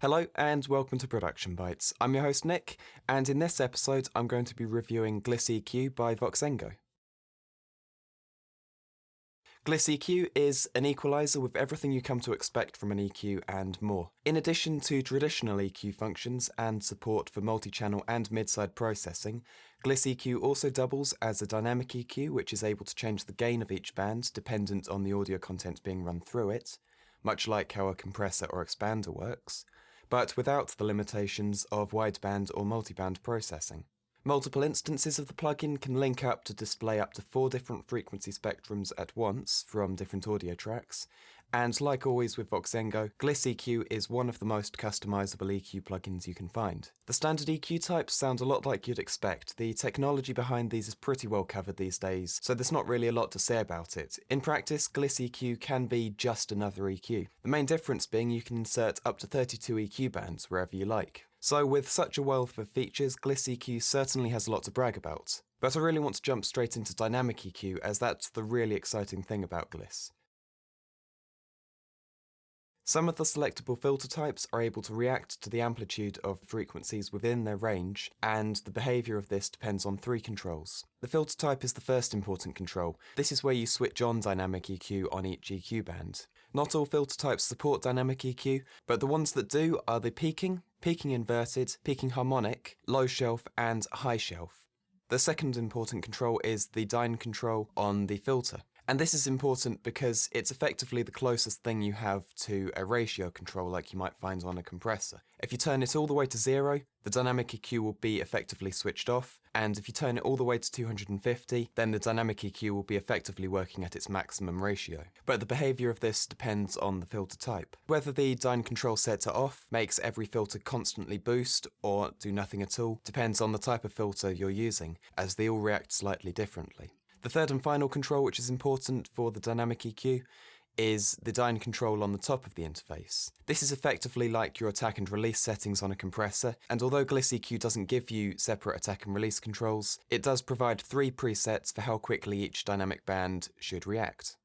Hello and welcome to Production Bytes. I'm your host Nick, and in this episode I'm going to be reviewing GlissEQ by Voxengo. GlissEQ is an equalizer with everything you come to expect from an EQ and more. In addition to traditional EQ functions and support for multi-channel and mid-side processing, GlissEQ also doubles as a dynamic EQ which is able to change the gain of each band dependent on the audio content being run through it, much like how a compressor or expander works, but without the limitations of wideband or multiband processing. Multiple instances of the plugin can link up to display up to 4 different frequency spectrums at once from different audio tracks, and like always with Voxengo, GlissEQ is one of the most customizable EQ plugins you can find. The standard EQ types sound a lot like you'd expect. The technology behind these is pretty well covered these days, so there's not really a lot to say about it. In practice, GlissEQ can be just another EQ. The main difference being you can insert up to 32 EQ bands wherever you like. So with such a wealth of features, GlissEQ certainly has a lot to brag about. But I really want to jump straight into dynamic EQ, as that's the really exciting thing about Gliss. Some of the selectable filter types are able to react to the amplitude of frequencies within their range, and the behaviour of this depends on 3 controls. The filter type is the first important control. This is where you switch on dynamic EQ on each EQ band. Not all filter types support dynamic EQ, but the ones that do are the peaking inverted, peaking harmonic, low shelf, and high shelf. The second important control is the dyne control on the filter. And this is important because it's effectively the closest thing you have to a ratio control like you might find on a compressor. If you turn it all the way to 0, the dynamic EQ will be effectively switched off, and if you turn it all the way to 250, then the dynamic EQ will be effectively working at its maximum ratio. But the behaviour of this depends on the filter type. Whether the dyne control set to off makes every filter constantly boost or do nothing at all depends on the type of filter you're using, as they all react slightly differently. The third and final control, which is important for the dynamic EQ, is the dyne control on the top of the interface. This is effectively like your attack and release settings on a compressor, and although GlissEQ doesn't give you separate attack and release controls, it does provide 3 presets for how quickly each dynamic band should react.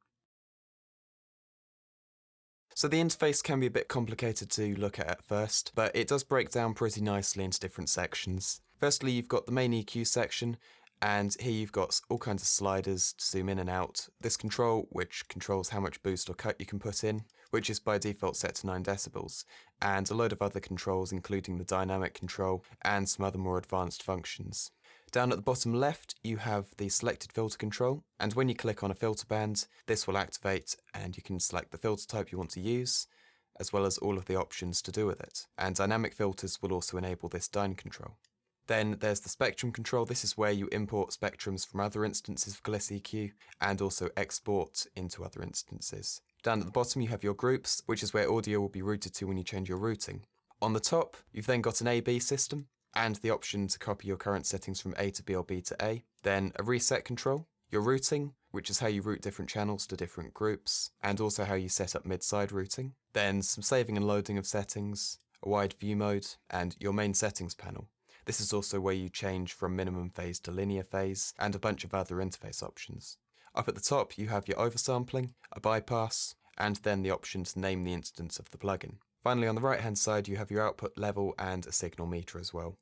So the interface can be a bit complicated to look at first, but it does break down pretty nicely into different sections. Firstly, you've got the main EQ section, and here you've got all kinds of sliders to zoom in and out. This control, which controls how much boost or cut you can put in, which is by default set to 9 decibels, and a load of other controls including the dynamic control and some other more advanced functions. Down at the bottom left you have the selected filter control, and when you click on a filter band, this will activate and you can select the filter type you want to use, as well as all of the options to do with it. And dynamic filters will also enable this dyne control. Then there's the spectrum control. This is where you import spectrums from other instances of GlissEQ and also export into other instances. Down at the bottom you have your groups, which is where audio will be routed to when you change your routing. On the top, you've then got an A-B system and the option to copy your current settings from A to B or B to A. Then a reset control, your routing, which is how you route different channels to different groups, and also how you set up mid-side routing. Then some saving and loading of settings, a wide view mode, and your main settings panel. This is also where you change from minimum phase to linear phase, and a bunch of other interface options. Up at the top you have your oversampling, a bypass, and then the option to name the instance of the plugin. Finally on the right hand side you have your output level and a signal meter as well.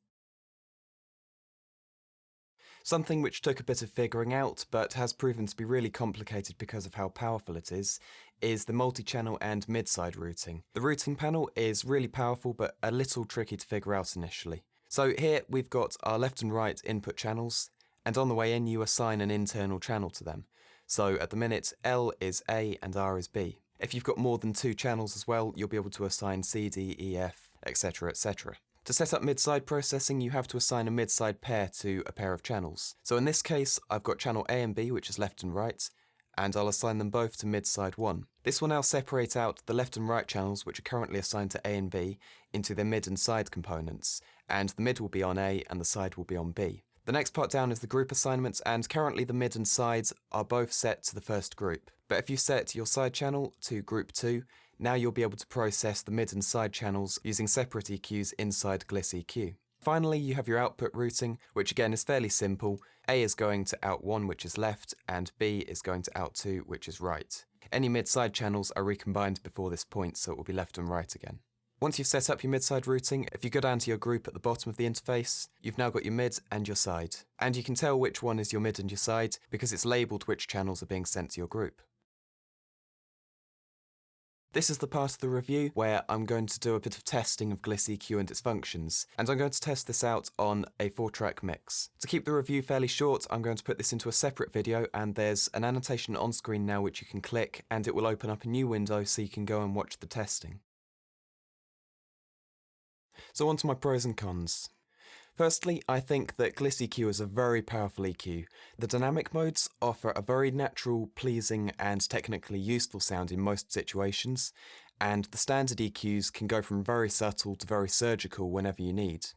Something which took a bit of figuring out, but has proven to be really complicated because of how powerful it is the multi-channel and mid-side routing. The routing panel is really powerful but a little tricky to figure out initially. So here we've got our left and right input channels, and on the way in you assign an internal channel to them. So at the minute L is A and R is B. If you've got more than 2 channels as well, you'll be able to assign C, D, E, F, etc, etc. To set up mid-side processing you have to assign a mid-side pair to a pair of channels. So in this case I've got channel A and B, which is left and right, and I'll assign them both to mid-side 1. This will now separate out the left and right channels, which are currently assigned to A and B, into their mid and side components, and the mid will be on A and the side will be on B. The next part down is the group assignments, and currently the mid and sides are both set to the first group. But if you set your side channel to group 2, now you'll be able to process the mid and side channels using separate EQs inside GlissEQ. Finally, you have your output routing, which again is fairly simple. A is going to out 1, which is left, and B is going to out 2, which is right. Any mid-side channels are recombined before this point, so it will be left and right again. Once you've set up your mid-side routing, if you go down to your group at the bottom of the interface, you've now got your mid and your side. And you can tell which one is your mid and your side because it's labelled which channels are being sent to your group. This is the part of the review where I'm going to do a bit of testing of GlissEQ and its functions, and I'm going to test this out on a 4-track mix. To keep the review fairly short, I'm going to put this into a separate video, and there's an annotation on screen now which you can click, and it will open up a new window so you can go and watch the testing. So on to my pros and cons. Firstly, I think that GlissEQ is a very powerful EQ. The dynamic modes offer a very natural, pleasing, and technically useful sound in most situations, and the standard EQs can go from very subtle to very surgical whenever you need.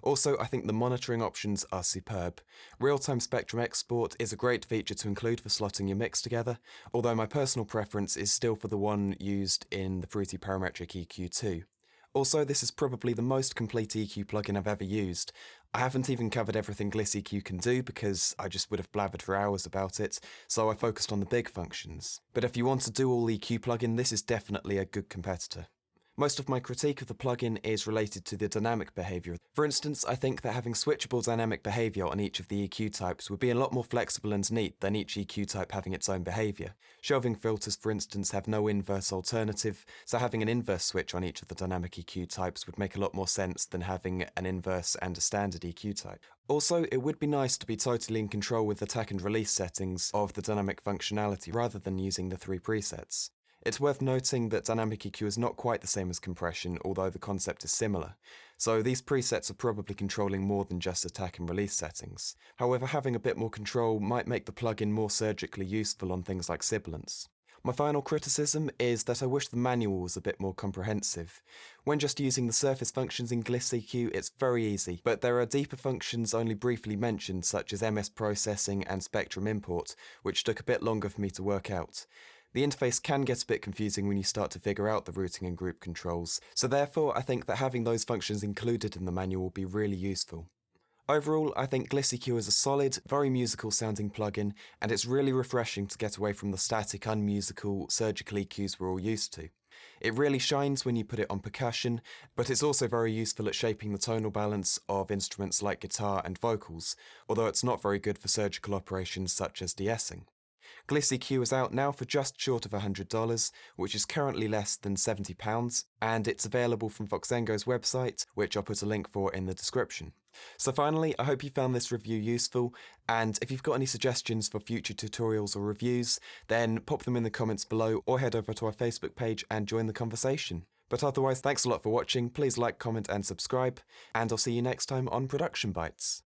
Also, I think the monitoring options are superb. Real-time spectrum export is a great feature to include for slotting your mix together, although my personal preference is still for the one used in the Fruity Parametric EQ2. Also, this is probably the most complete EQ plugin I've ever used. I haven't even covered everything GlissEQ can do because I just would have blabbered for hours about it, so I focused on the big functions. But if you want a dual EQ plugin, this is definitely a good competitor. Most of my critique of the plugin is related to the dynamic behaviour. For instance, I think that having switchable dynamic behaviour on each of the EQ types would be a lot more flexible and neat than each EQ type having its own behaviour. Shelving filters, for instance, have no inverse alternative, so having an inverse switch on each of the dynamic EQ types would make a lot more sense than having an inverse and a standard EQ type. Also, it would be nice to be totally in control with attack and release settings of the dynamic functionality rather than using the 3 presets. It's worth noting that dynamic EQ is not quite the same as compression, although the concept is similar, so these presets are probably controlling more than just attack and release settings. However, having a bit more control might make the plugin more surgically useful on things like sibilance. My final criticism is that I wish the manual was a bit more comprehensive. When just using the surface functions in GlissEQ, it's very easy, but there are deeper functions only briefly mentioned, such as MS processing and spectrum import, which took a bit longer for me to work out. The interface can get a bit confusing when you start to figure out the routing and group controls, so therefore I think that having those functions included in the manual will be really useful. Overall, I think GlissEQ is a solid, very musical sounding plugin, and it's really refreshing to get away from the static, unmusical, surgical EQs we're all used to. It really shines when you put it on percussion, but it's also very useful at shaping the tonal balance of instruments like guitar and vocals, although it's not very good for surgical operations such as de-essing. GlissEQ is out now for just short of $100, which is currently less than £70, and it's available from Voxengo's website, which I'll put a link for in the description. So finally, I hope you found this review useful, and if you've got any suggestions for future tutorials or reviews, then pop them in the comments below or head over to our Facebook page and join the conversation. But otherwise, thanks a lot for watching, please like, comment and subscribe, and I'll see you next time on Production Bites.